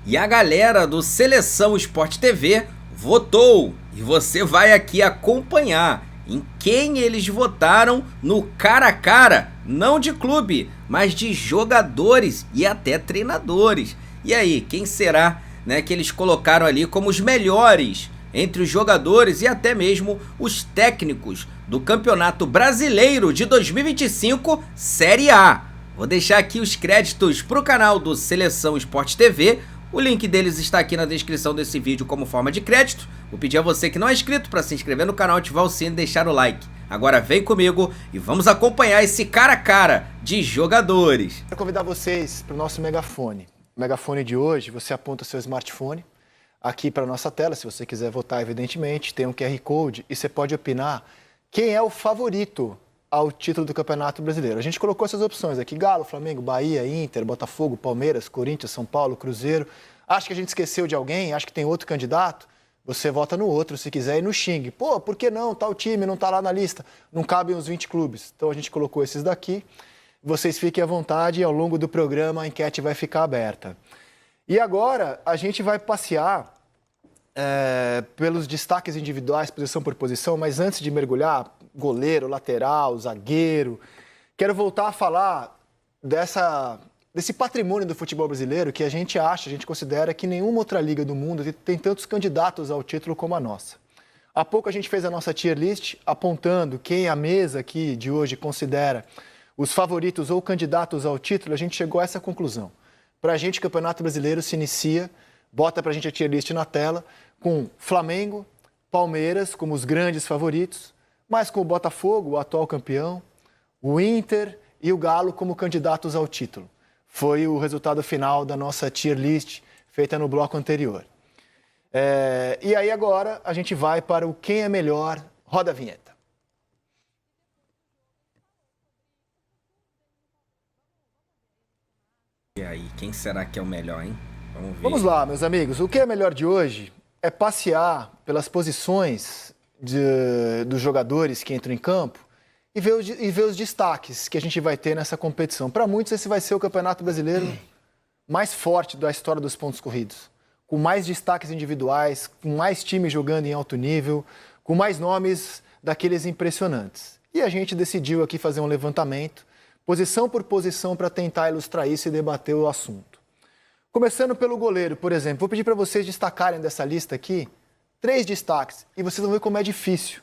E a galera do Seleção Sport TV votou. E você vai aqui acompanhar em quem eles votaram no cara a cara, não de clube, mas de jogadores e até treinadores. E aí, quem será, né, que eles colocaram ali como os melhores entre os jogadores e até mesmo os técnicos do Campeonato Brasileiro de 2025 Série A? Vou deixar aqui os créditos para o canal do Seleção Sport TV. O link deles está aqui na descrição desse vídeo como forma de crédito. Vou pedir a você que não é inscrito para se inscrever no canal, ativar o sino e deixar o like. Agora vem comigo e vamos acompanhar esse cara a cara de jogadores. Quero convidar vocês para o nosso megafone. O megafone de hoje, você aponta o seu smartphone aqui para a nossa tela, se você quiser votar, evidentemente. Tem um QR Code e você pode opinar quem é o favorito ao título do Campeonato Brasileiro. A gente colocou essas opções aqui: Galo, Flamengo, Bahia, Inter, Botafogo, Palmeiras, Corinthians, São Paulo, Cruzeiro. Acho que a gente esqueceu de alguém, acho que tem outro candidato. Você vota no outro, se quiser, e no xingue. Pô, por que não? Tal time não está lá na lista. Não cabem os 20 clubes. Então a gente colocou esses daqui. Vocês fiquem à vontade e ao longo do programa a enquete vai ficar aberta. E agora a gente vai passear pelos destaques individuais, posição por posição, mas antes de mergulhar, goleiro, lateral, zagueiro, quero voltar a falar desse patrimônio do futebol brasileiro que a gente considera que nenhuma outra liga do mundo tem tantos candidatos ao título como a nossa. Há pouco a gente fez a nossa tier list apontando quem a mesa aqui de hoje considera os favoritos ou candidatos ao título. A gente chegou a essa conclusão. Para a gente, o Campeonato Brasileiro se inicia, bota para a gente a tier list na tela, com Flamengo, Palmeiras como os grandes favoritos, mas com o Botafogo, o atual campeão, o Inter e o Galo como candidatos ao título. Foi o resultado final da nossa tier list feita no bloco anterior. E aí agora a gente vai para o quem é melhor. Roda a vinheta. E aí, quem será que é o melhor, hein? Vamos ver. Vamos lá, meus amigos. O que é melhor de hoje é passear pelas posições dos jogadores que entram em campo e ver os destaques que a gente vai ter nessa competição. Para muitos, esse vai ser o Campeonato Brasileiro mais forte da história dos pontos corridos, com mais destaques individuais, com mais times jogando em alto nível, com mais nomes daqueles impressionantes. E a gente decidiu aqui fazer um levantamento, posição por posição, para tentar ilustrar isso e debater o assunto. Começando pelo goleiro, por exemplo. Vou pedir para vocês destacarem dessa lista aqui 3 destaques. E vocês vão ver como é difícil,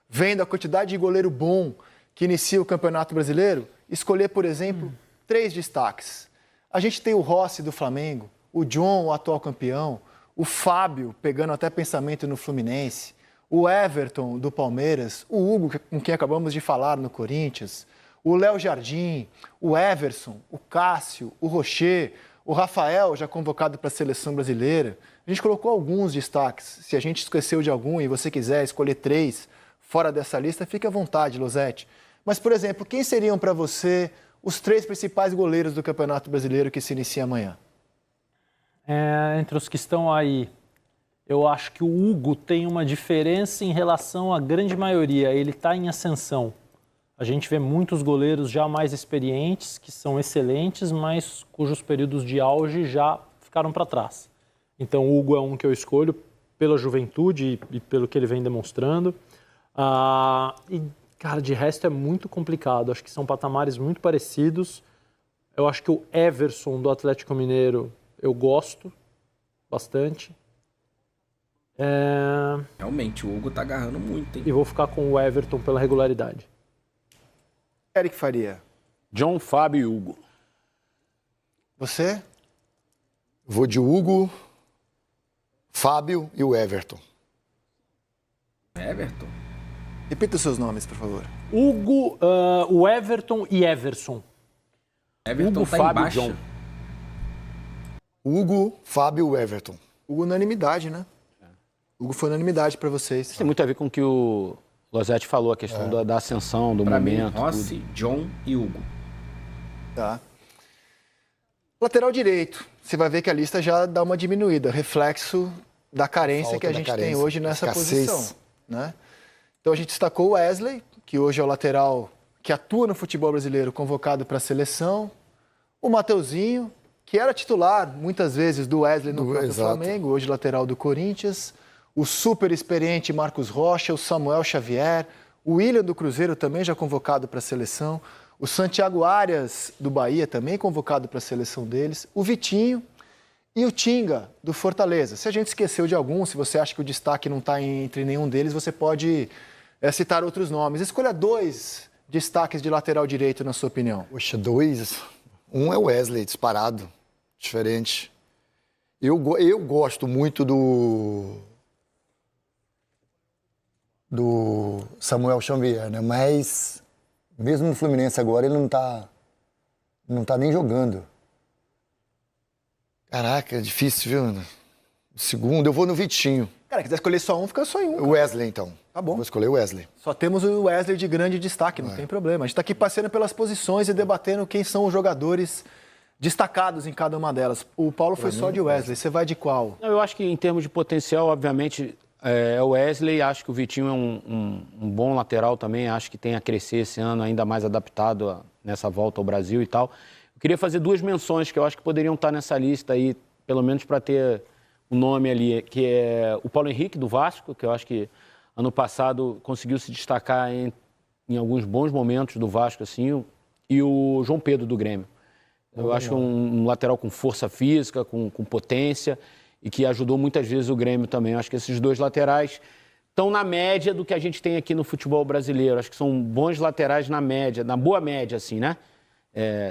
vendo a quantidade de goleiro bom que inicia o Campeonato Brasileiro, escolher, por exemplo, 3 destaques. A gente tem o Rossi do Flamengo, o John, o atual campeão, o Fábio, pegando até pensamento no Fluminense, o Everton do Palmeiras, o Hugo, com quem acabamos de falar no Corinthians, o Léo Jardim, o Everson, o Cássio, o Rocher, o Rafael, já convocado para a Seleção Brasileira. A gente colocou alguns destaques. Se a gente esqueceu de algum e você quiser escolher 3 fora dessa lista, fique à vontade, Losetti. Mas, por exemplo, quem seriam para você os 3 principais goleiros do Campeonato Brasileiro que se inicia amanhã? Entre os que estão aí, eu acho que o Hugo tem uma diferença em relação à grande maioria. Ele está em ascensão. A gente vê muitos goleiros já mais experientes, que são excelentes, mas cujos períodos de auge já ficaram para trás. Então o Hugo é um que eu escolho pela juventude e pelo que ele vem demonstrando. Cara, de resto é muito complicado. Acho que são patamares muito parecidos. Eu acho que o Everson do Atlético Mineiro eu gosto bastante. Realmente, o Hugo tá agarrando muito, hein? E vou ficar com o Everton pela regularidade. Eric Faria. John, Fábio e Hugo. Você? Vou de Hugo, Fábio e o Everton. Everton? Repita os seus nomes, por favor. Hugo, o Everton e Everson. Everton Hugo, tá Fábio, embaixo. John. Hugo, Fábio e Everton. Hugo, unanimidade, né? Hugo foi unanimidade para vocês. Tem muito a ver com o que o Losetti falou, a questão da ascensão, do Pra momento. mim, Rossi, John e Hugo. Tá. Lateral direito. Você vai ver que a lista já dá uma diminuída, reflexo da carência que a gente tem hoje nessa posição, né? Então a gente destacou o Wesley, que hoje é o lateral que atua no futebol brasileiro, convocado para a seleção. O Mateuzinho, que era titular, muitas vezes, do Wesley no próprio exato. Flamengo, hoje lateral do Corinthians. O super experiente Marcos Rocha, o Samuel Xavier, o William do Cruzeiro também já convocado para a seleção. O Santiago Arias do Bahia também convocado para a seleção deles. O Vitinho e o Tinga do Fortaleza. Se a gente esqueceu de algum, se você acha que o destaque não está entre nenhum deles, você pode citar outros nomes. Escolha 2 destaques de lateral direito, na sua opinião. Poxa, 2. Um é o Wesley, disparado. Diferente. Eu gosto muito do Samuel Xavier, né? Mas mesmo no Fluminense agora ele não tá nem jogando. Caraca, é difícil, viu? O segundo, eu vou no Vitinho. Cara, quiser escolher só um, fica só em um. O Wesley, então. Tá bom. Vou escolher o Wesley. Só temos o Wesley de grande destaque, não tem problema. A gente está aqui passeando pelas posições e debatendo quem são os jogadores destacados em cada uma delas. O Paulo foi só de Wesley. Você vai de qual? Eu acho que em termos de potencial, obviamente, é o Wesley. Acho que o Vitinho é um bom lateral também. Acho que tem a crescer esse ano, ainda mais adaptado nessa volta ao Brasil e tal. Eu queria fazer 2 menções que eu acho que poderiam estar nessa lista aí, pelo menos para ter o nome ali, que é o Paulo Henrique, do Vasco, que eu acho que ano passado conseguiu se destacar em alguns bons momentos do Vasco, assim, e o João Pedro, do Grêmio. Eu acho um lateral com força física, com potência, e que ajudou muitas vezes o Grêmio também. Eu acho que esses 2 laterais estão na média do que a gente tem aqui no futebol brasileiro. Acho que são bons laterais na média, na boa média, assim, né?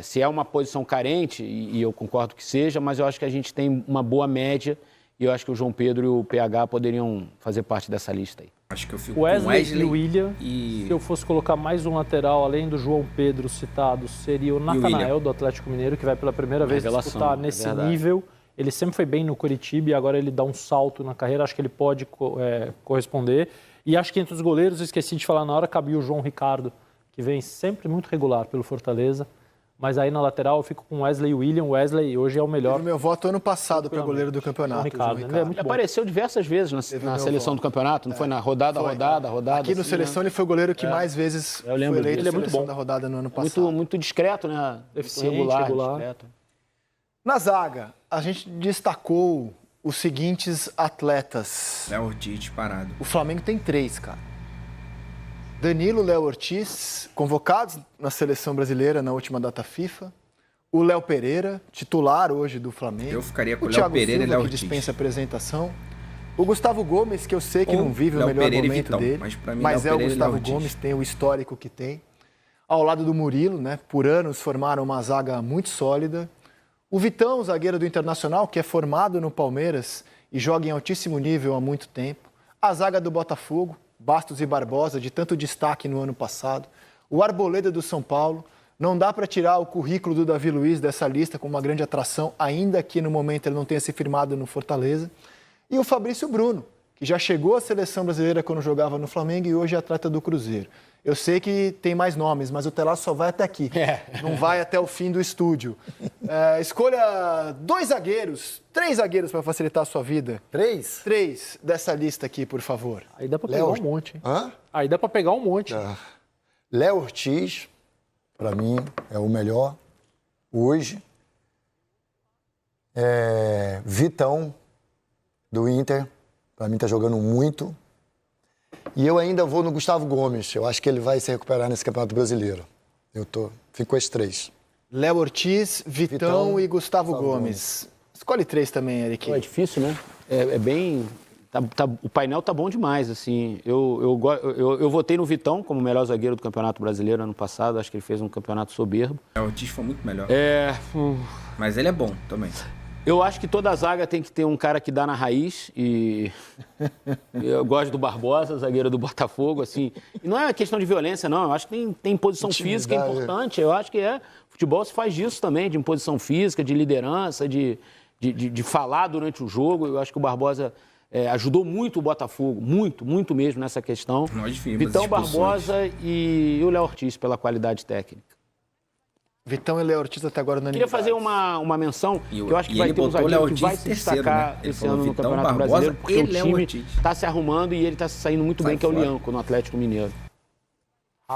Se é uma posição carente, e eu concordo que seja, mas eu acho que a gente tem uma boa média, e eu acho que o João Pedro e o PH poderiam fazer parte dessa lista aí. Acho que eu fico O Wesley com Wesley e o William, e... se eu fosse colocar mais um lateral, além do João Pedro citado, seria o Natanael, do Atlético Mineiro, que vai pela primeira vez disputar nesse nível. Ele sempre foi bem no Coritiba e agora ele dá um salto na carreira, acho que ele pode corresponder. E acho que entre os goleiros, esqueci de falar na hora, cabia o João Ricardo, que vem sempre muito regular pelo Fortaleza. Mas aí na lateral eu fico com Wesley e William. Wesley hoje é o melhor. Teve meu voto ano passado para goleiro do campeonato. Ricardo. Ele apareceu diversas vezes na seleção do campeonato, não foi na rodada. Aqui no Seleção ele foi o goleiro que mais vezes foi eleito ele é muito bom da rodada no ano passado. Muito discreto, né? Eficiente, regular. discreto. Na zaga, a gente destacou os seguintes atletas. Léo Ortiz parado. O Flamengo tem 3, cara. Danilo, Léo Ortiz, convocados na seleção brasileira na última data FIFA. O Léo Pereira, titular hoje do Flamengo. Eu ficaria com o Léo Thiago Pereira Silva, e Léo que Ortiz. dispensa apresentação. O Gustavo Gomes, que eu sei que Ou não vive o Léo melhor Pereira e momento Vitão, dele, mas pra mim, mas Léo é o Pereira e Gustavo Léo Ortiz. Gomes, tem o histórico que tem. Ao lado do Murilo, né? Por anos formaram uma zaga muito sólida. O Vitão, zagueiro do Internacional, que é formado no Palmeiras e joga em altíssimo nível há muito tempo. A zaga do Botafogo, Bastos e Barbosa, de tanto destaque no ano passado. O Arboleda do São Paulo. Não dá para tirar o currículo do Davi Luiz dessa lista com uma grande atração, ainda que no momento ele não tenha se firmado no Fortaleza. E o Fabrício Bruno, que já chegou à seleção brasileira quando jogava no Flamengo e hoje é atleta do Cruzeiro. Eu sei que tem mais nomes, mas o Telar só vai até aqui. Não vai até o fim do estúdio. Escolha 2 zagueiros, 3 zagueiros para facilitar a sua vida. 3? 3 dessa lista aqui, por favor. Aí dá para pegar um monte. Hein? Hã? Aí dá para pegar um monte. Léo Ortiz, para mim, é o melhor hoje. Vitão, do Inter, para mim tá jogando muito. E eu ainda vou no Gustavo Gomes. Eu acho que ele vai se recuperar nesse Campeonato Brasileiro. Fico com esses 3. Léo Ortiz, Vitão e Gustavo Gomes. Escolhe 3 também, Eric. É difícil, né? É bem... o painel tá bom demais, assim. Eu votei no Vitão como o melhor zagueiro do Campeonato Brasileiro ano passado. Acho que ele fez um campeonato soberbo. O Ortiz foi muito melhor. Mas ele é bom também. Eu acho que toda a zaga tem que ter um cara que dá na raiz e eu gosto do Barbosa, zagueiro do Botafogo, assim. E não é questão de violência, não. Eu acho que tem posição física importante. Eu acho que futebol se faz disso também, de imposição física, de liderança, de falar durante o jogo. Eu acho que o Barbosa ajudou muito o Botafogo, muito mesmo nessa questão. Nós vimos Vitão, Barbosa e o Léo Ortiz pela qualidade técnica. Vitão e Léo Ortiz até agora não. Queria fazer uma menção, que eu acho que vai ter um zagueiro que vai se destacar esse ano no Campeonato Brasileiro, porque o time está se arrumando e ele está se saindo muito bem, que é o Lianco, no Atlético Mineiro.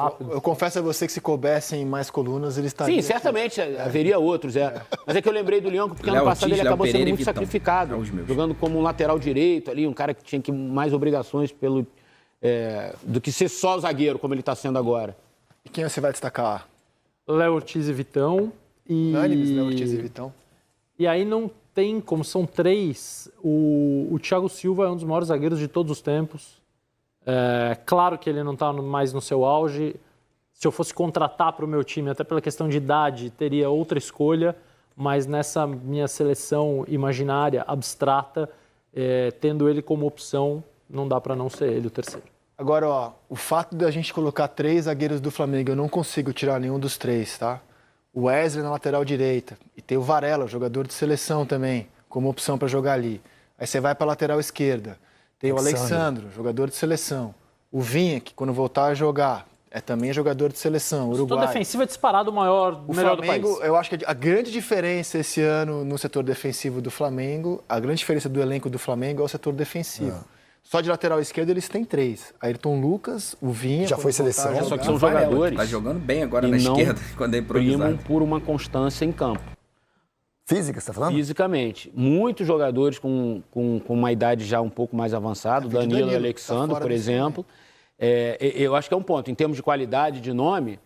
rápido. Eu confesso a você que se coubessem mais colunas, ele estaria... Sim, certamente haveria outros. Mas é que eu lembrei do Leão, porque Léo ano passado Ortiz, ele Léo acabou Pereira sendo e muito Vitão. sacrificado, Os meus. jogando como um lateral direito ali, um cara que tinha mais obrigações do que ser só zagueiro, como ele está sendo agora. E quem você vai destacar? Léo Ortiz e Vitão. Unânimes, Léo Ortiz e Vitão. E aí não tem, como são 3, o Thiago Silva é um dos maiores zagueiros de todos os tempos. Claro que ele não está mais no seu auge. Se eu fosse contratar para o meu time, até pela questão de idade, teria outra escolha, mas nessa minha seleção imaginária, abstrata, tendo ele como opção, não dá para não ser ele o terceiro. Agora, ó, o fato de a gente colocar 3 zagueiros do Flamengo, eu não consigo tirar nenhum dos 3, tá? O Wesley na lateral direita, e tem o Varela, jogador de seleção também, como opção para jogar ali. Aí você vai para a lateral esquerda, tem o Alexandro, jogador de seleção. O Vinha, que quando voltar a jogar, é também jogador de seleção, O setor Uruguai. defensivo é disparado o melhor do Flamengo, país. eu acho que a grande diferença esse ano no setor defensivo do Flamengo, a grande diferença do elenco do Flamengo é o setor defensivo. Só de lateral esquerdo eles têm 3. Ayrton Lucas, o Vinha... Já foi seleção. voltar a Só jogar. que são Varela, jogadores Tá jogando bem agora e na não esquerda, quando é improvisado. primam por uma constância em campo. Física, você tá falando? Fisicamente. Muitos jogadores com uma idade já um pouco mais avançada, Danilo e Danilo, Alexandre, tá fora por desse exemplo. Eu acho que é um ponto. Em termos de qualidade de nome,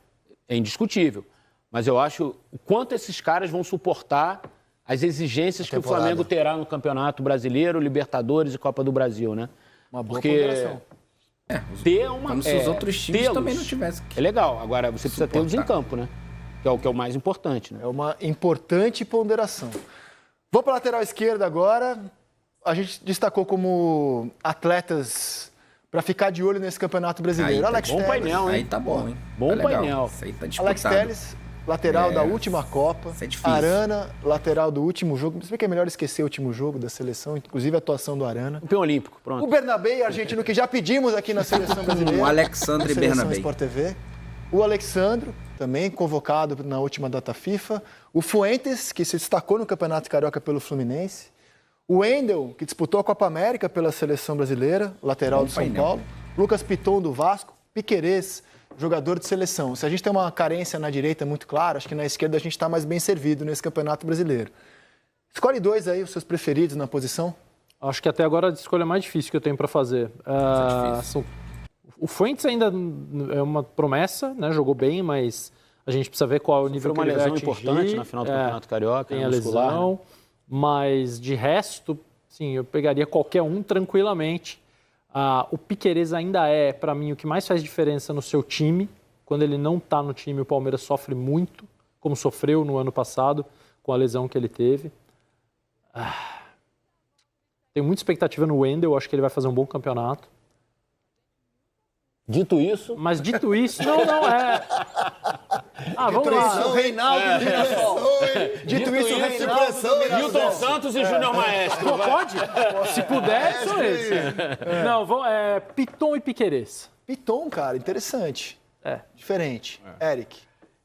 é indiscutível. Mas eu acho o quanto esses caras vão suportar as exigências que o temporada. Flamengo terá no Campeonato Brasileiro, Libertadores e Copa do Brasil, né? Uma boa Porque ponderação. ter uma... Como se os outros times tê-los também não tivessem que É legal. Agora, você precisa tê-los em suportar. campo, né? Que é o mais importante, né? É uma importante ponderação. Vou para a lateral esquerda agora. A gente destacou como atletas para ficar de olho nesse Campeonato Brasileiro. Aí tá Alex bom Telles, painel, hein? Aí tá bom, hein? Bom Tá legal. painel. Isso aí tá disputado. Alex Telles, lateral da última Copa. Isso é difícil. Arana, lateral do último jogo. Se bem que é melhor esquecer o último jogo da seleção, inclusive a atuação do Arana. Campeão olímpico, pronto. O Bernabé, argentino, que já pedimos aqui na seleção brasileira. O Alexandre na seleção Bernabé. Sport TV. O Alexandro, também convocado na última data FIFA. O Fuentes, que se destacou no Campeonato Carioca pelo Fluminense. O Wendel, que disputou a Copa América pela seleção brasileira, lateral do São painel. Paulo. Lucas Piton, do Vasco. Piquerez, jogador de seleção. Se a gente tem uma carência na direita muito clara, acho que na esquerda a gente está mais bem servido nesse Campeonato Brasileiro. Escolhe 2 aí, os seus preferidos na posição. Acho que até agora a escolha mais difícil que eu tenho para fazer. O Fuentes ainda é uma promessa, né? Jogou bem, mas a gente precisa ver qual é o nível Foi uma que ele vai lesão atingir. importante na final do Campeonato Carioca, Tem né, a muscular, lesão, né? mas de resto, sim, eu pegaria qualquer um tranquilamente. O Piquerez ainda é, para mim, o que mais faz diferença no seu time. Quando ele não está no time, o Palmeiras sofre muito, como sofreu no ano passado, com a lesão que ele teve. Tenho muita expectativa no Wendel, acho que ele vai fazer um bom campeonato. Dito isso, Mas dito isso, não é. Vamos lá. O Reinaldo do Mirassol. Dito isso, o Reinaldo do Mirassol. Milton Santos e Júnior Maestro. Pô, pode? Se puder, são esses. Não, Piton e Piquerez. Piton, cara, interessante. Diferente. Eric.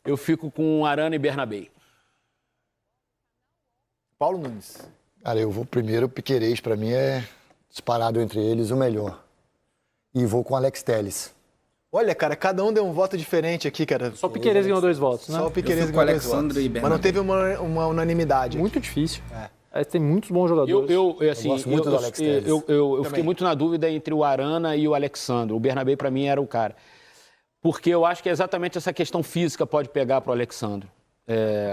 Eu fico com Arana e Bernabé. Paulo Nunes. Cara, eu vou primeiro, o Piquerez, pra mim é disparado entre eles o melhor. E vou com o Alex Telles. Olha, cara, cada um deu um voto diferente aqui, cara. Só o Piquerez ganhou 2 votos, né? Só o Piquerez Eu fico com ganhou 2 Alexandre votos. e Mas não Bernabé. teve uma unanimidade. Muito difícil. Tem muitos bons jogadores. Eu gosto muito do Alex Telles. Eu fiquei muito na dúvida entre o Arana e o Alexandre. O Bernabé, para mim, era o cara. Porque eu acho que exatamente essa questão física pode pegar para o Alexandre.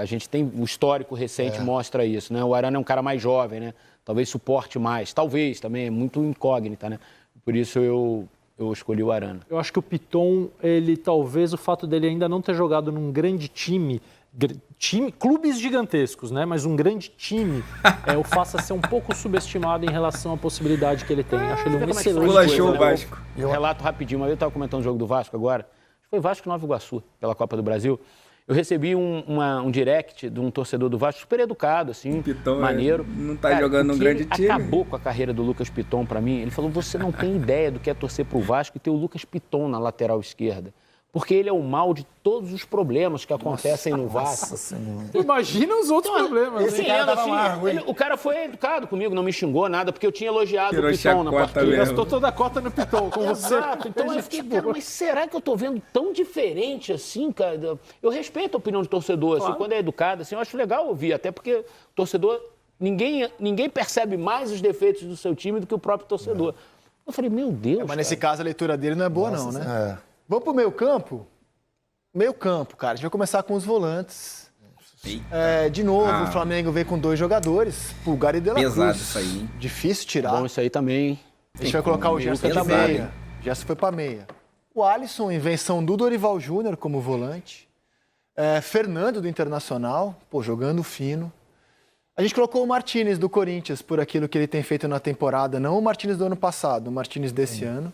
A gente tem o histórico recente mostra isso, né? O Arana é um cara mais jovem, né? Talvez suporte mais. Talvez também, é muito incógnita, né? Por isso eu escolhi o Arana. Eu acho que o Piton, talvez o fato dele ainda não ter jogado num grande time, clubes gigantescos, né? Mas um grande time, o faça ser um pouco subestimado em relação à possibilidade que ele tem. Acho ele um excelente Pulachou o jogador. Vasco. Relato rapidinho, uma vez eu estava comentando o jogo do Vasco agora, acho que foi Vasco Nova Iguaçu, pela Copa do Brasil. Eu recebi um direct de um torcedor do Vasco, super educado, assim, Piton maneiro. não tá jogando o num que grande ele time. Acabou com a carreira do Lucas Piton para mim. Ele falou, você não tem ideia do que é torcer pro Vasco e ter o Lucas Piton na lateral esquerda. Porque ele é o mal de todos os problemas que acontecem no Vasco. Imagina os outros problemas. esse hein? cara tava amargo, hein? O cara foi educado comigo, não me xingou nada, porque eu tinha elogiado Tirou o Piton na chacota partida. mesmo. Gastou toda a cota no Piton com você. Exato. Então eu fiquei, cara, mas será que eu tô vendo tão diferente assim, cara? Eu respeito a opinião do torcedor, assim, quando é educado, assim, eu acho legal ouvir, até porque o torcedor, ninguém percebe mais os defeitos do seu time do que o próprio torcedor. Eu falei, meu Deus, Mas nesse caso a leitura dele não é boa, não, né? É. Vamos pro meio campo? Meio campo, cara. A gente vai começar com os volantes. De novo, o Flamengo veio com 2 jogadores, Pulgar e De La Cruz. Pesado isso aí, hein? Difícil tirar. Bom, isso aí também, hein? A gente vai colocar o Gerson de pesado, meia. hein? Gerson foi pra meia. O Alisson, invenção do Dorival Júnior como volante. Fernando do Internacional, jogando fino. A gente colocou o Martínez do Corinthians por aquilo que ele tem feito na temporada. Não o Martínez do ano passado, o Martínez desse ano.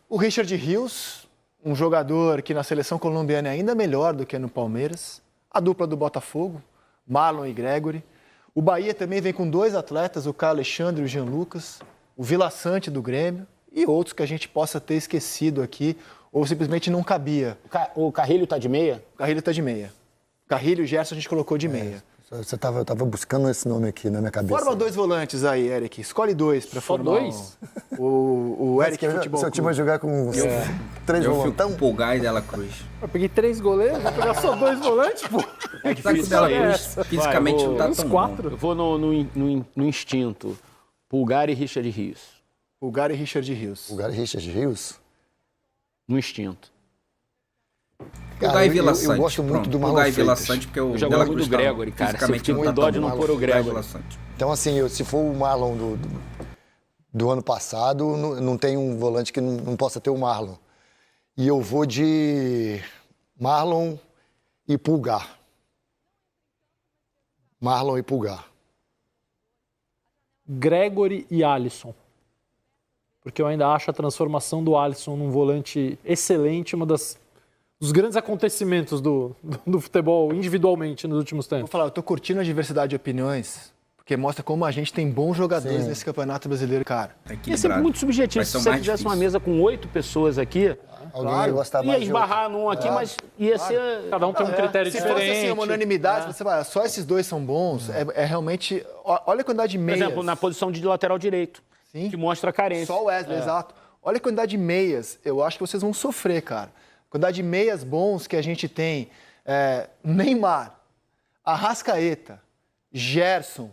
O Richard Rios, um jogador que na seleção colombiana é ainda melhor do que no Palmeiras. A dupla do Botafogo, Marlon e Gregory. O Bahia também vem com 2 atletas, o Caio Alexandre e o Jean Lucas. O Vila Sante do Grêmio e outros que a gente possa ter esquecido aqui ou simplesmente não cabia. O Carrilho tá de meia? O Carrilho está de meia. Carrilho e o Gerson a gente colocou de meia. Eu tava buscando esse nome aqui na minha cabeça. Forma 2 volantes aí, Eric. Escolhe 2 para formar 2? o Eric Futebol Seu time vai Clube. jogar com 3 Eu fico volantão? com Pulgar e Dela Cruz. Eu peguei 3 goleiros, vou pegar só 2 volantes, pô. É que o Dela Cruz essa? fisicamente não tá Uns tão 4. Eu vou no instinto. Pulgar e Richard Rios. Pulgar e Richard Rios. O cara Richard Rios? No instinto. Pulgar e Vila eu Sante. gosto muito do Marlon Pulgar e Vila Freitas. Sante, porque o Eu já Dela gosto Cruz do tá Gregory, cara. fisicamente Você não fica tá com dó de tão não mal. pôr o Pulgar e Gregory. Vila Sante. Então, assim, se for o Marlon do ano passado, não tem um volante que não possa ter o Marlon. E eu vou de Marlon e Pulgar. Marlon e Pulgar. Gregory e Alisson. Porque eu ainda acho a transformação do Alisson num volante excelente, dos grandes acontecimentos do futebol individualmente nos últimos Vou tempos. falar, eu tô curtindo a diversidade de opiniões, porque mostra como a gente tem bons jogadores nesse Campeonato Brasileiro, cara. Tá Ia ser equilibrado. muito subjetivo. Vai Se ser você mais fizesse uma difícil. mesa com 8 pessoas aqui, Alguém ia gostar ia mais de esbarrar num aqui, mas ia ser... Cada um tem um critério Se diferente. fosse assim, uma unanimidade, você vai, só esses 2 são bons, é realmente... Olha a quantidade de Por meias. exemplo, na posição de lateral direito, Sim. que mostra a carência. Só o Wesley, exato. Olha a quantidade de meias, eu acho que vocês vão sofrer, cara. A quantidade de meias bons que a gente tem. Neymar, Arrascaeta, Gerson,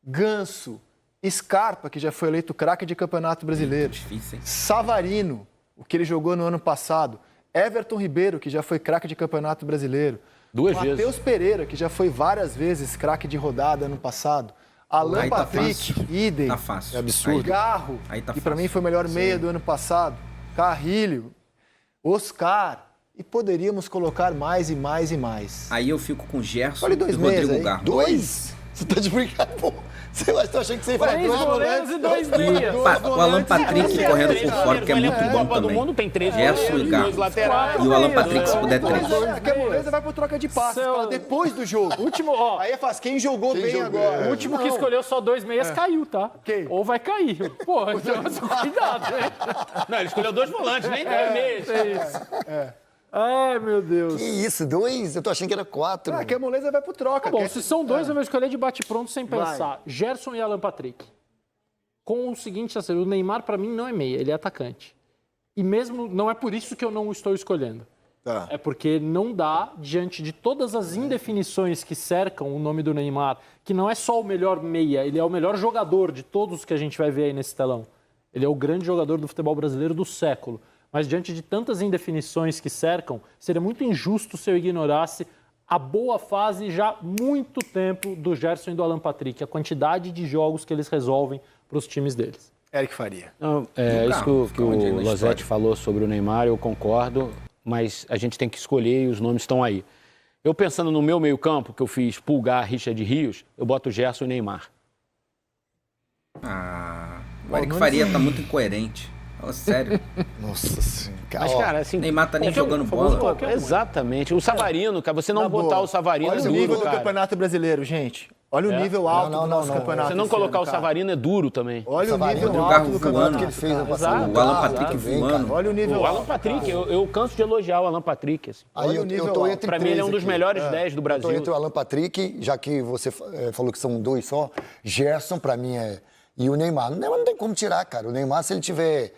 Ganso, Scarpa, que já foi eleito craque de Campeonato Brasileiro. Difícil, hein? Savarino, o que ele jogou no ano passado. Everton Ribeiro, que já foi craque de Campeonato Brasileiro. 2 vezes. Matheus Pereira, que já foi várias vezes craque de rodada ano passado. Alan Aí tá Patrick, fácil. idem. Tá fácil. É absurdo. Aí- Garro, aí tá que pra fácil. mim foi o melhor meia do ano passado. Carrilho, Oscar. E poderíamos colocar mais e mais e mais. Aí eu fico com Gerson Olha e 2 meias Rodrigo aí. Garro. 2? Você tá de brincadeira, pô. Você tá achando que você ia falar 3 dois goleiros e 2 meias. O Alan Patrick correndo por fora, que é muito bom Copa do também. Mundo tem 3 Gerson e goleiros, Garro. 2 laterais. E o Alan Patrick, se puder, 3. Aqui a moleza vai pro troca de passes, Seu- fala depois do jogo. Último, ó, Aí é fácil, quem jogou bem jogou, agora? o último que escolheu só 2 meias caiu, tá? Quem? Ou vai cair. Pô, então, cuidado, né? Não, ele escolheu 2 volantes, nem 2 meses. É isso. Ai, meu Deus. Que isso, 2? Eu tô achando que era 4. Aqui a moleza vai pro troca. Tá bom, Quer- se são 2, eu vou escolher de bate-pronto sem Vai. pensar. Gerson e Alan Patrick. Com o seguinte, assim, o Neymar pra mim não é meia, ele é atacante. E mesmo, não é por isso que eu não o estou escolhendo. Tá. É porque não dá, diante de todas as indefinições que cercam o nome do Neymar, que não é só o melhor meia, ele é o melhor jogador de todos que a gente vai ver aí nesse telão. Ele é o grande jogador do futebol brasileiro do século. Mas diante de tantas indefinições que cercam, seria muito injusto se eu ignorasse a boa fase já há muito tempo do Gerson e do Alan Patrick, a quantidade de jogos que eles resolvem para os times deles. Eric Faria. Não, No isso carro, que onde é o na Losetti história. falou sobre o Neymar, eu concordo, mas a gente tem que escolher e os nomes estão aí. Eu pensando no meu meio-campo, que eu fiz Pulgar, Richard Rios, eu boto Gerson e Neymar. O Eric Faria tá muito incoerente. Fala sério. Nossa senhora. Mas, Ó, cara, assim... Neymar tá nem qualquer um, jogando famoso bola. qualquer um. Exatamente. O Savarino, cara, você não Na botar boa. o Savarino Olha é o nível duro, do cara. Campeonato Brasileiro, gente. Olha o nível alto do nosso campeonato. Se não colocar o Savarino, é duro também. Olha o nível Rodrigo alto Garro do voando. campeonato que ele fez ano O passado. Alan Patrick voando. Olha o nível O alto. Alan Patrick, eu canso de elogiar o Alan Patrick. Assim. Aí Olha o eu nível tô alto. entre Pra mim, ele é um dos aqui. melhores 10 do Brasil. Estou entre o Alan Patrick, já que você falou que são 2 só. Gerson, pra mim, e o Neymar. O Neymar não tem como tirar, cara. O Neymar, se ele tiver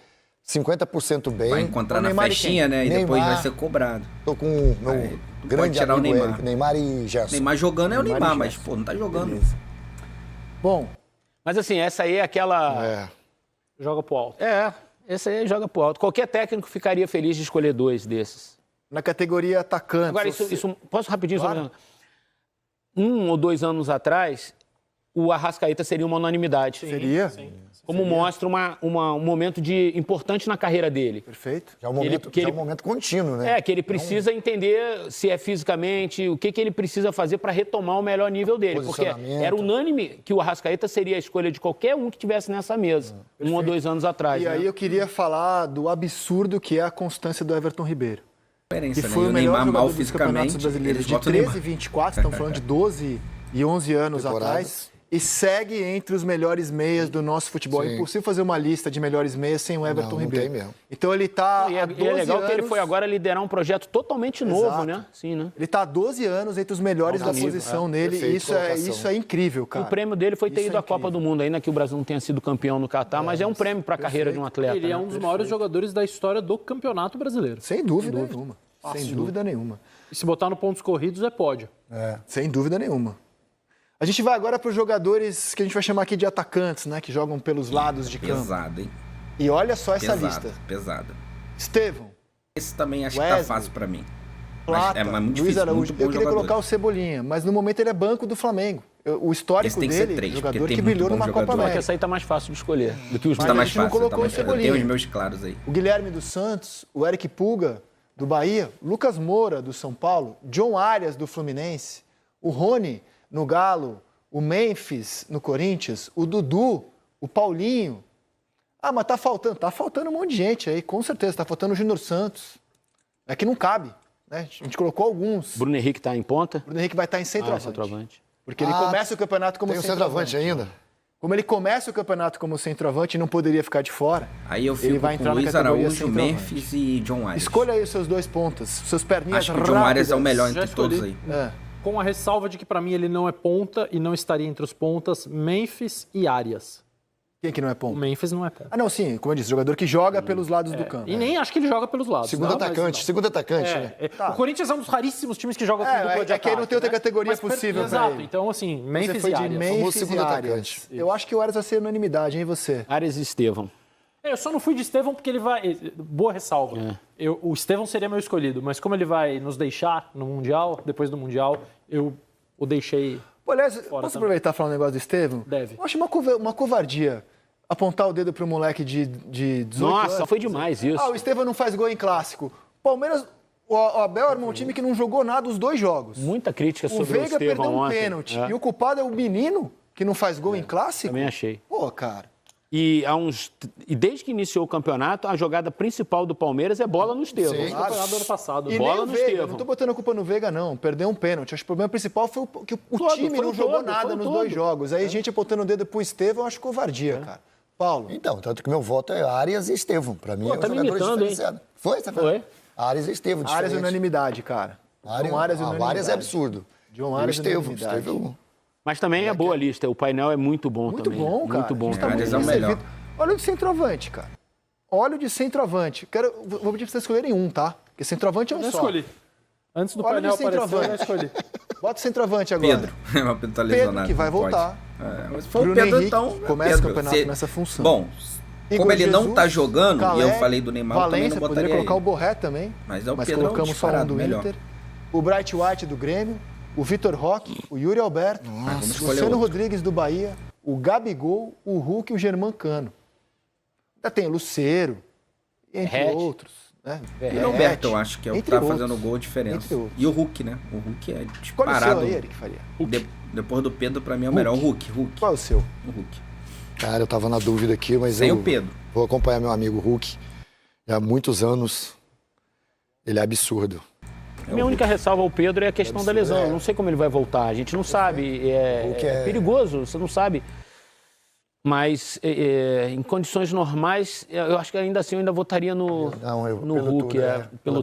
50% bem... Vai encontrar O na Neymar e festinha, né? E depois Neymar. vai ser cobrado. Tô com o meu Pode grande tirar o amigo Neymar. Eric, Neymar e Gerson. Neymar jogando é o Neymar Neymar, e mas, Gerson. pô, não tá jogando. Beleza. Bom, Mas assim, essa aí é aquela... Joga pro alto. Essa aí joga pro alto. Qualquer técnico ficaria feliz de escolher 2 desses. na categoria atacante. Agora, isso posso rapidinho? Claro. Só 1 ou 2 anos atrás, o Arrascaeta seria uma unanimidade. Seria? Como mostra um momento importante na carreira dele. Perfeito. Já é um momento, que ele- já é um momento contínuo, né? Que ele precisa entender se é fisicamente, o que ele precisa fazer para retomar o melhor nível dele. Porque Posicionamento. era unânime que o Arrascaeta seria a escolha de qualquer um que estivesse nessa mesa, 1 ou 2 anos atrás. E né? aí eu queria falar do absurdo que é a constância do Everton Ribeiro. Que Diferença, né? foi E o o melhor Neymar jogador mal dos campeonatos fisicamente, brasileiros eles de botam o 13 e Neymar. 24, estamos falando de 12 e 11 anos Temporadas. atrás, e segue entre os melhores meias do nosso futebol. É Sim. impossível fazer uma lista de melhores meias sem o Everton Não Ribeiro. tem mesmo. Então ele está E há é 12 legal anos... que ele foi agora liderar um projeto totalmente novo, Exato. né? Sim, né? Ele está há 12 anos entre os melhores da Alto nível, posição nele, e Perfeito, isso é, colocação. isso é incrível, cara. O prêmio dele foi ter Isso ido é à Copa incrível. do Mundo, ainda que o Brasil não tenha sido campeão no Catar, mas é um prêmio para a carreira de um atleta. Ele é né? um dos maiores jogadores da história do Campeonato Brasileiro. Sem dúvida nenhuma. Sem dúvida nenhuma. E se botar no pontos corridos, é pódio. Sem dúvida nenhuma. A gente vai agora para os jogadores que a gente vai chamar aqui de atacantes, né? Que jogam pelos lados de campo. Pesado, hein? E olha só essa Pesado, lista. pesado. Estevão, Esse também acho que Wesley, tá fácil pra mim. Plata, mas é muito Luiz difícil, Araújo. muito bom Eu queria jogador. colocar o Cebolinha, mas no momento ele é banco do Flamengo. O histórico Esse tem que ser dele, 3, porque jogador tem que muito brilhou bom numa jogador. Copa Só que América. essa aí tá mais fácil de escolher do que os Mas Tá a mais gente não fácil, colocou tá mais o fácil. Eu tenho Cebolinha. os meus claros aí. O Guilherme dos Santos, o Eric Pulga, do Bahia, Lucas Moura, do São Paulo, John Arias, do Fluminense, o Rony, no Galo, o Memphis, no Corinthians, o Dudu, o Paulinho. Ah, mas tá faltando um monte de gente aí, com certeza, tá faltando o Júnior Santos. É que não cabe, né? A gente colocou alguns. Bruno Henrique tá em ponta. O Bruno Henrique vai estar em centroavante. Centroavante. Porque ele começa o campeonato como Tem um centroavante. centroavante ainda? Como ele começa o campeonato como centroavante e não poderia ficar de fora, Aí eu ele fico vai com entrar na Luiz categoria Araújo, centroavante. Memphis e John Arias. Escolha aí os seus 2 pontas, seus perninhas Acho que o John Arias é o melhor Já entre todos escolhi. aí. É. Com a ressalva de que, pra mim, ele não é ponta e não estaria entre os pontas, Memphis e Arias. Quem que não é O ponta? Memphis não é ponta. Ah, não, sim, como eu disse, jogador que joga pelos lados do campo. E nem acho que ele joga pelos lados. Segundo não, mas atacante, não. segundo atacante, né? O Corinthians é um dos raríssimos times que joga com dupla de É que aí não ataque, tem outra né? categoria Mas, possível pra exato, ele. então assim, Você Memphis foi e de Arias. Memphis e segundo Arias. atacante. Eu acho que o Arias vai ser unanimidade, hein, você? Arias e Estevão. Eu só não fui de Estevão porque ele vai... Boa ressalva. O Estevão seria meu escolhido, mas como ele vai nos deixar no Mundial, depois do Mundial, eu o deixei... Pô, aliás, posso também. aproveitar e falar um negócio do Estevão? Deve. Eu acho uma covardia apontar o dedo pro moleque de 18 Nossa, anos. foi demais isso. Ah, o Estevão não faz gol em clássico. Palmeiras, o Abel armou um time que não jogou nada os 2 jogos. Muita crítica O sobre o Veiga Estevão perdeu um ontem. pênalti. É, E o culpado é o menino que não faz gol em clássico? também achei. Pô, cara. E desde que iniciou o campeonato, a jogada principal do Palmeiras é bola no Estevão. Sim. Campeonato do ano passado. E Bola nem o no Veiga, Estevão. não tô botando a culpa no Veiga, não. Perdeu um pênalti. Acho que o problema principal foi que o Todo, time foi não o jogou todo, nada foi o nos todo. 2 jogos. Aí gente apontando o dedo pro Estevão, eu acho covardia, cara. Paulo. Então, tanto que meu voto é Arias e Estevão. Pra mim, Pô, tá é me jogadores imitando, hein? diferenciados. Foi, você Foi. Arias e Estevão, Arias é diferente. unanimidade, cara. John Arias é unanimidade. Arias é absurdo. John E o Arias é Estevão. unanimidade. Estevão. Mas também é boa a lista. O painel é muito bom Muito também. bom, cara. Muito bom. A gente tá Arias muito é o bem melhor. servido. Olha o de centroavante, cara. Olha o de centroavante. Vou pedir pra vocês escolherem um, tá? Porque centroavante é um Eu só. escolhi. Antes do Olha painel o aparecer, eu centroavante. escolhi. Bota o centroavante agora. Pedro. O Pedro tá Pedro, lesionado. que vai não pode. voltar. Mas se for o Bruno Pedro, Henrique então... começa Pedro, o campeonato nessa função. Bom, Igor como ele não Jesus, tá jogando, e eu Calé, falei do Neymar, eu também Valência, não poderia botaria colocar o ele. Borré também. Mas é o mas Pedrão colocamos só um disparado, do melhor. Inter. O Bright White do Grêmio, o Vitor Roque, o Yuri Alberto, vamos o escolher Luciano outro. Rodrigues do Bahia, o Gabigol, o Hulk e o Germancano. Ainda tem o Luceiro, entre Verratti. outros. Né? E o Roberto, eu acho que é o que Entre tá outros. fazendo gol diferença. Entre outros. E o Hulk, né? O Hulk é Qual é o seu disparado. aí, Eric Faria? Depois do Pedro, pra mim é o melhor. O Hulk. Qual é o seu? O Hulk. Cara, eu tava na dúvida aqui, mas Sem eu o Pedro. vou acompanhar meu amigo Hulk. Já há muitos anos. Ele é absurdo. Minha única ressalva ao Pedro é a questão da lesão. Eu não sei como ele vai voltar. A gente não sabe. É perigoso, você não sabe. Mas em condições normais, eu acho que ainda assim eu ainda votaria no Hulk. Pelo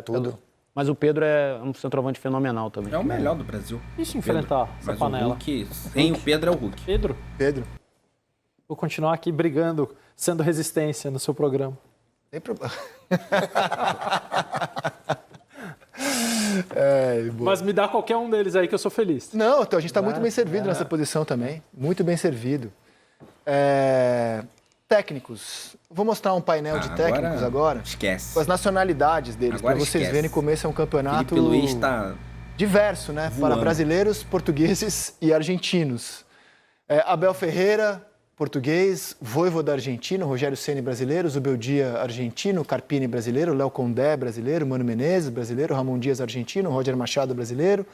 todo. Mas o Pedro é um centroavante fenomenal também. É o melhor do Brasil. E se enfrentar essa panela? O Hulk, sem o Pedro é o Hulk. Pedro. Vou continuar aqui brigando, sendo resistência no seu programa. Tem problema. Mas me dá qualquer um deles aí que eu sou feliz. Não, então a gente está muito bem servido nessa posição também. Muito bem servido. Técnicos. Vou mostrar um painel de técnicos agora. Esquece. Com as nacionalidades deles, para vocês verem como esse é um campeonato Felipe Luiz tá diverso, né? voando. Para brasileiros, portugueses e argentinos. Abel Ferreira, português, Vojvoda argentino, Rogério Ceni brasileiro, Zubeldia argentino, Carpini brasileiro, Léo Condé brasileiro, Mano Menezes brasileiro, Ramon Dias argentino, Roger Machado brasileiro,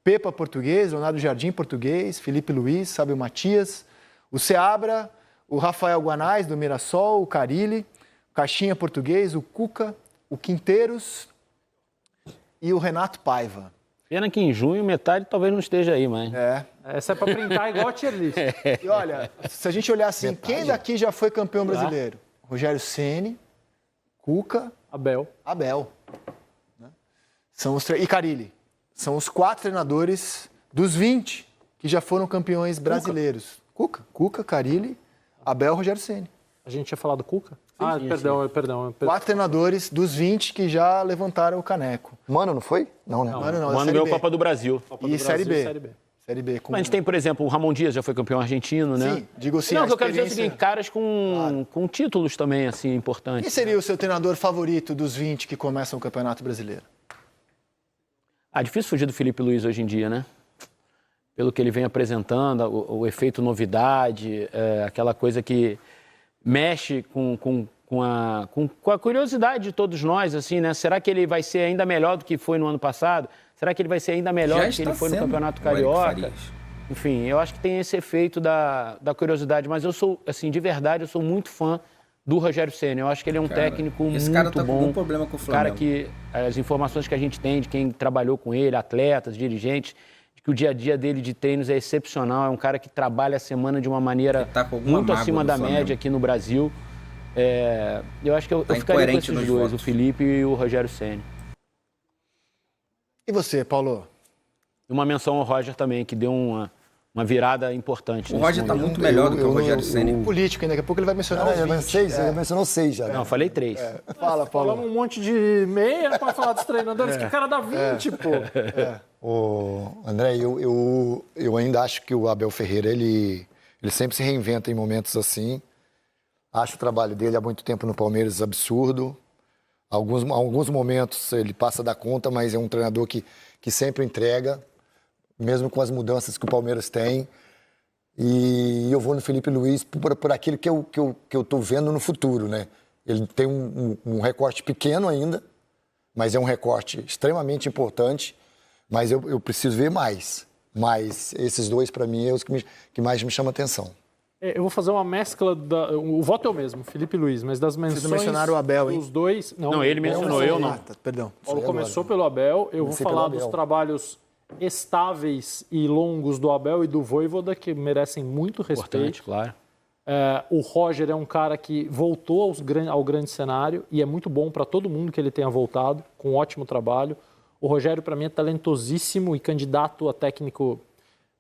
Pepa português, Leonardo Jardim português, Felipe Luiz, Sábio Matias, o Seabra, o Rafael Guanais do Mirassol, o Carilli, o Caixinha português, o Cuca, o Quinteiros e o Renato Paiva. Pena que em junho metade talvez não esteja aí, mas... Essa é para printar igual a tier list. E olha, se a gente olhar assim, quem daqui já foi campeão brasileiro? Rogério Ceni, Cuca, Abel. Né? E Carilli. São os 4 treinadores dos 20 que já foram campeões brasileiros. Cuca, Carilli, Abel, Rogério Ceni. A gente tinha falado Cuca? Perdão. 4 treinadores dos 20 que já levantaram o caneco. Mano, não foi? Não, né? Não, ganhou a Copa do Brasil. Série B. Série B. Com... Mas a gente tem, por exemplo, o Ramon Dias já foi campeão argentino, né? Sim, digo assim, não, o que eu quero dizer é o seguinte, caras com títulos também, assim, importantes. Quem seria o seu treinador favorito dos 20 que começam o Campeonato Brasileiro? Difícil fugir do Felipe Luiz hoje em dia, né? Pelo que ele vem apresentando, o efeito novidade, aquela coisa que mexe com a curiosidade de todos nós, assim, né? Será que ele vai ser ainda melhor do que foi no ano passado? Será que ele vai ser ainda melhor do que ele foi no Campeonato Carioca? Enfim, eu acho que tem esse efeito da curiosidade, mas eu sou, assim, de verdade, eu sou muito fã do Rogério Ceni. Eu acho que ele é um técnico muito bom. Esse cara tá com algum problema com o Flamengo. Cara que as informações que a gente tem de quem trabalhou com ele, atletas, dirigentes, de que o dia a dia dele de treinos é excepcional. É um cara que trabalha a semana de uma maneira muito acima da média aqui no Brasil. Eu acho que eu ficaria com esses dois, o Felipe e o Rogério Ceni. E você, Paulo? Uma menção ao Roger também, que deu uma virada importante. O Roger está muito melhor do que o Rogério Ceni. Político, daqui a pouco ele vai mencionar os 20. Ele mencionou 6 já. Não, eu falei 3. Fala, Paulo. Falamos um monte de meia para falar dos treinadores, que cara dá 20, pô. André, eu ainda acho que o Abel Ferreira, ele sempre se reinventa em momentos assim. Acho o trabalho dele há muito tempo no Palmeiras absurdo. Alguns momentos ele passa da conta, mas é um treinador que sempre entrega, mesmo com as mudanças que o Palmeiras tem. E eu vou no Felipe Luiz por aquilo que eu tô vendo no futuro, né? Ele tem um recorte pequeno ainda, mas é um recorte extremamente importante. Mas eu preciso ver mais. Mas esses dois, para mim, é os que mais me chamam a atenção. Eu vou fazer uma mescla, o voto é o mesmo, Felipe Luiz, mas das menções... Vocês mencionaram o Abel, hein? Os dois... Não, ele mencionou, eu não. Perdão. Paulo começou pelo Abel, eu vou falar dos trabalhos estáveis e longos do Abel e do Vojvoda, que merecem muito respeito. Importante, claro. O Roger é um cara que voltou ao grande cenário e é muito bom para todo mundo que ele tenha voltado, com um ótimo trabalho. O Rogério, para mim, é talentosíssimo e candidato a técnico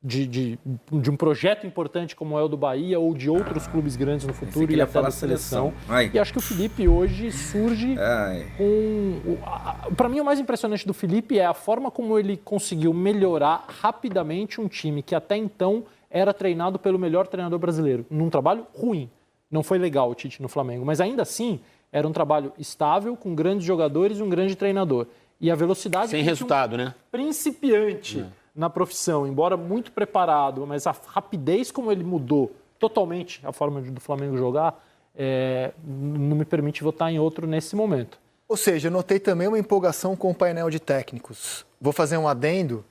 de um projeto importante como é o do Bahia ou de outros clubes grandes no futuro e até da seleção. E acho que o Felipe hoje surge com... Para mim, o mais impressionante do Felipe é a forma como ele conseguiu melhorar rapidamente um time que até então era treinado pelo melhor treinador brasileiro, num trabalho ruim. Não foi legal o Tite no Flamengo, mas ainda assim era um trabalho estável, com grandes jogadores e um grande treinador. E a velocidade... Sem resultado, né? Principiante na profissão, embora muito preparado, mas a rapidez como ele mudou totalmente a forma do Flamengo jogar, não me permite votar em outro nesse momento. Ou seja, eu notei também uma empolgação com o painel de técnicos. Vou fazer um adendo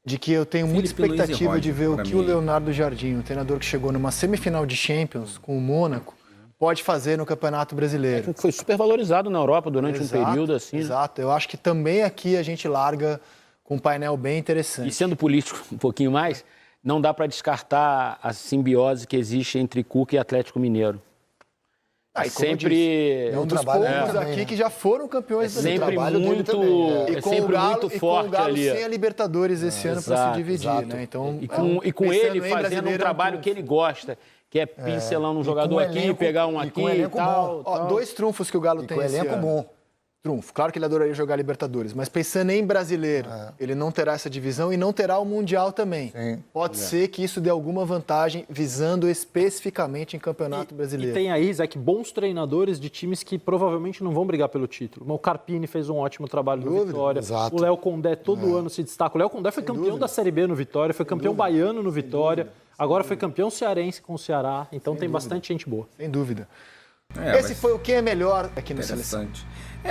de que eu tenho muita expectativa de ver o que o Leonardo Jardim, o treinador que chegou numa semifinal de Champions com o Mônaco, pode fazer no Campeonato Brasileiro. Foi super valorizado na Europa durante um período assim. Exato, eu acho que também aqui a gente larga com um painel bem interessante. E sendo político um pouquinho mais, não dá para descartar a simbiose que existe entre Cuca e Atlético Mineiro. Sempre é um dos poucos aqui que já foram campeões do sempre muito, e com sempre o Galo, muito forte com o Galo ali. Sem a Libertadores esse ano para se dividir, né? Então, e com ele fazendo um trabalho que ele gosta, que é pincelando um jogador aqui, pegar um aqui e tal. Dois trunfos que o Galo tem esse ano. Bom. Trunfo. Claro que ele adoraria jogar Libertadores, mas pensando em brasileiro, ele não terá essa divisão e não terá o Mundial também. Sim. Pode ser que isso dê alguma vantagem visando especificamente em Campeonato Brasileiro. E tem aí, Zé, bons treinadores de times que provavelmente não vão brigar pelo título. O Carpini fez um ótimo trabalho no Vitória. Exato. O Léo Condé todo ano se destaca. O Léo Condé foi campeão da Série B no Vitória, foi campeão baiano no Vitória, agora foi campeão cearense com o Ceará. Então tem bastante gente boa. Sem dúvida. Esse foi o que é melhor aqui no Seleção.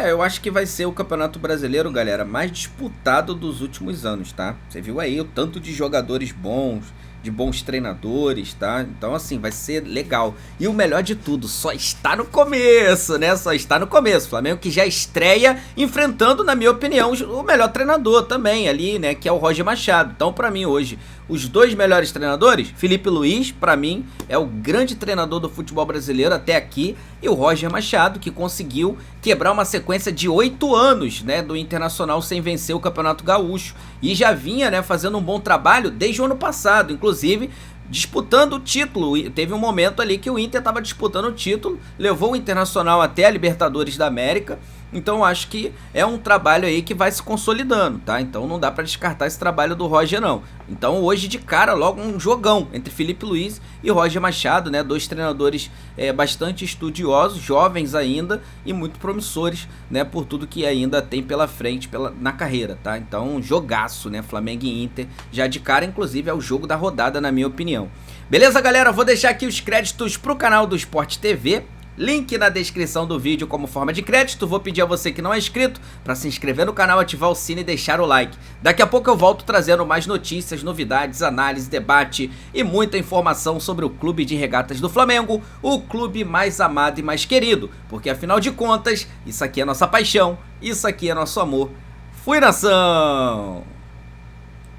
Eu acho que vai ser o Campeonato Brasileiro, galera, mais disputado dos últimos anos, tá? Você viu aí o tanto de jogadores bons, de bons treinadores, tá? Então, assim, vai ser legal. E o melhor de tudo, só está no começo, né? Só está no começo. O Flamengo que já estreia enfrentando, na minha opinião, o melhor treinador também ali, né? Que é o Roger Machado. Então, pra mim, hoje, os dois melhores treinadores, Felipe Luiz, pra mim, é o grande treinador do futebol brasileiro até aqui, e o Roger Machado, que conseguiu quebrar uma sequência de 8 anos, né, do Internacional sem vencer o Campeonato Gaúcho, e já vinha, né, fazendo um bom trabalho desde o ano passado, inclusive disputando o título. Teve um momento ali que o Inter estava disputando o título, levou o Internacional até a Libertadores da América. Então acho que é um trabalho aí que vai se consolidando, tá? Então não dá para descartar esse trabalho do Roger, não. Então hoje de cara logo um jogão entre Felipe Luiz e Roger Machado, né? Dois treinadores bastante estudiosos, jovens ainda e muito promissores, né? Por tudo que ainda tem pela frente na carreira, tá? Então jogaço, né? Flamengo e Inter já de cara, inclusive é o jogo da rodada na minha opinião. Beleza, galera? Vou deixar aqui os créditos pro canal do Sport TV. Link na descrição do vídeo como forma de crédito. Vou pedir a você que não é inscrito para se inscrever no canal, ativar o sino e deixar o like. Daqui a pouco eu volto trazendo mais notícias, novidades, análise, debate e muita informação sobre o Clube de Regatas do Flamengo, o clube mais amado e mais querido, porque afinal de contas, isso aqui é nossa paixão, isso aqui é nosso amor. Fui, nação!